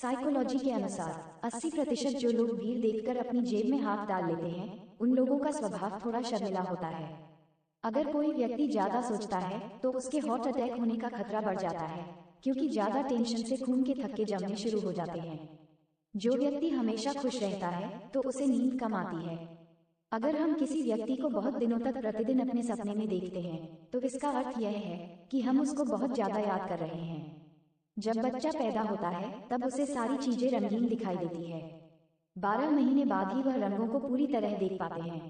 Psychology के अनुसार 80% जो लोग भीड़ देखकर अपनी जेब में हाथ डाल लेते हैं, उन लोगों का स्वभाव थोड़ा शर्मिला होता है। अगर कोई व्यक्ति ज्यादा सोचता है तो उसके हार्ट अटैक होने का खतरा बढ़ जाता है, क्योंकि ज्यादा टेंशन से खून के थक्के जमने शुरू हो जाते हैं। जो व्यक्ति हमेशा खुश रहता है तो उसे नींद कम आती है। अगर हम किसी व्यक्ति को बहुत दिनों तक प्रतिदिन अपने सपने में देखते हैं, तो इसका अर्थ यह है कि हम उसको बहुत ज्यादा याद कर रहे हैं। जब बच्चा पैदा होता है तब उसे सारी चीजें रंगीन दिखाई देती है। 12 महीने बाद ही वह रंगों को पूरी तरह देख पाते हैं।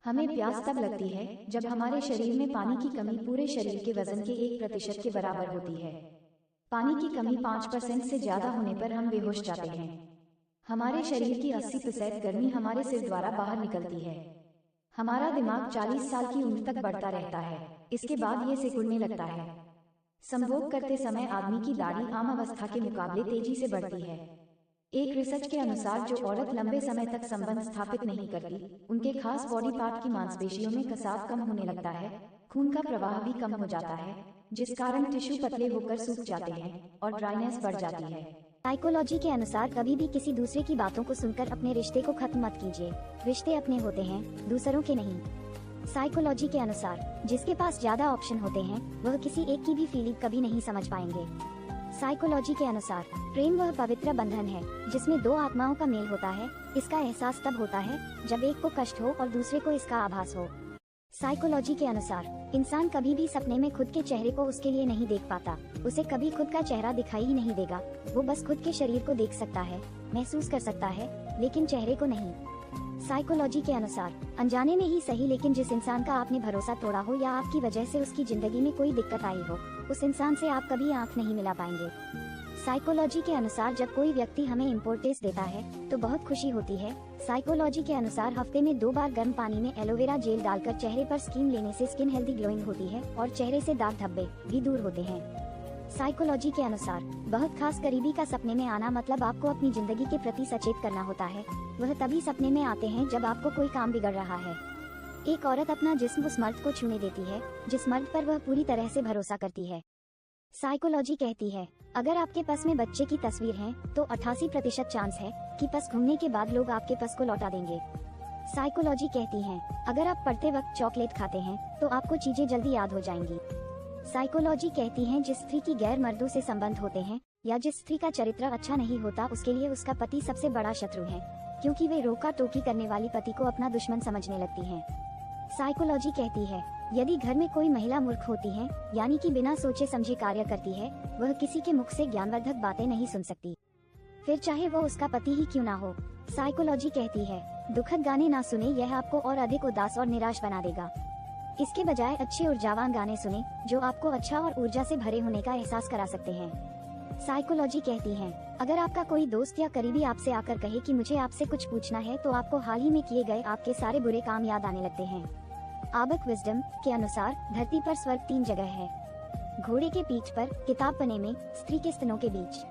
हमें प्यास तब लगती है जब हमारे शरीर में पानी की कमी पूरे शरीर के वजन के 1% के बराबर होती है। पानी की कमी 5% से ज्यादा होने पर हम बेहोश जाते हैं। हमारे शरीर की 80% गर्मी हमारे सिर द्वारा बाहर निकलती है। हमारा दिमाग 40 साल की उम्र तक बढ़ता रहता है, इसके बाद ये सिकुड़ने लगता है। संभोग करते समय आदमी की दाढ़ी आम अवस्था के मुकाबले तेजी से बढ़ती है। एक रिसर्च के अनुसार जो औरत लंबे समय तक संबंध स्थापित नहीं करती, उनके खास बॉडी पार्ट की मांसपेशियों में कसाव कम होने लगता है, खून का प्रवाह भी कम हो जाता है, जिस कारण टिश्यू पतले होकर सूख जाते हैं और ड्राइनेस बढ़ जाती है। साइकोलॉजी के अनुसार कभी भी किसी दूसरे की बातों को सुनकर अपने रिश्ते को खत्म मत कीजिए। रिश्ते अपने होते हैं, दूसरों के नहीं। साइकोलॉजी के अनुसार जिसके पास ज्यादा ऑप्शन होते हैं वह किसी एक की भी फीलिंग कभी नहीं समझ पाएंगे। साइकोलॉजी के अनुसार प्रेम वह पवित्र बंधन है जिसमें दो आत्माओं का मेल होता है। इसका एहसास तब होता है जब एक को कष्ट हो और दूसरे को इसका आभास हो। साइकोलॉजी के अनुसार इंसान कभी भी सपने में खुद के चेहरे को उसके लिए नहीं देख पाता। उसे कभी खुद का चेहरा दिखाई ही नहीं देगा। वो बस खुद के शरीर को देख सकता है, महसूस कर सकता है, लेकिन चेहरे को नहीं। साइकोलॉजी के अनुसार अनजाने में ही सही, लेकिन जिस इंसान का आपने भरोसा तोड़ा हो या आपकी वजह से उसकी जिंदगी में कोई दिक्कत आई हो, उस इंसान से आप कभी आंख नहीं मिला पाएंगे। साइकोलॉजी के अनुसार जब कोई व्यक्ति हमें इम्पोर्टेंस देता है तो बहुत खुशी होती है। साइकोलॉजी के अनुसार हफ्ते में 2 बार गर्म पानी में एलोवेरा जेल डालकर चेहरे पर स्कीम लेने से स्किन हेल्दी ग्लोइंग होती है और चेहरे से दाग धब्बे भी दूर होते हैं। साइकोलॉजी के अनुसार बहुत खास करीबी का सपने में आना मतलब आपको अपनी जिंदगी के प्रति सचेत करना होता है। वह तभी सपने में आते हैं जब आपको कोई काम बिगड़ रहा है। एक औरत अपना जिस्म उस मर्द को छूने देती है जिस मर्द पर वह पूरी तरह से भरोसा करती है। साइकोलॉजी कहती है अगर आपके पास में बच्चे की तस्वीर है तो 88% चांस है कि पस घूमने के बाद लोग आपके पस को लौटा देंगे। साइकोलॉजी कहती है अगर आप पढ़ते वक्त चॉकलेट खाते हैं तो आपको चीजें जल्दी याद हो जाएंगी। साइकोलॉजी कहती है जिस स्त्री की गैर मर्दों से संबंध होते हैं या जिस स्त्री का चरित्र अच्छा नहीं होता, उसके लिए उसका पति सबसे बड़ा शत्रु है, क्योंकि वे रोका टोकी करने वाली पति को अपना दुश्मन समझने लगती हैं। साइकोलॉजी कहती है यदि घर में कोई महिला मूर्ख होती है, यानी कि बिना सोचे समझे कार्य करती है, वह किसी के मुख से ज्ञानवर्धक बातें नहीं सुन सकती, फिर चाहे वो उसका पति ही क्यों ना हो। साइकोलॉजी कहती है दुखद गाने ना सुने, यह आपको और अधिक उदास और निराश बना देगा। इसके बजाय अच्छे ऊर्जावान गाने सुने जो आपको अच्छा और ऊर्जा से भरे होने का एहसास करा सकते हैं। साइकोलॉजी कहती है अगर आपका कोई दोस्त या करीबी आपसे आकर कहे कि मुझे आपसे कुछ पूछना है, तो आपको हाल ही में किए गए आपके सारे बुरे काम याद आने लगते हैं। आबक विजडम के अनुसार धरती पर स्वर्ग 3 जगह है: घोड़े के पीठ पर, किताब पने में, स्त्री के स्तनों के बीच।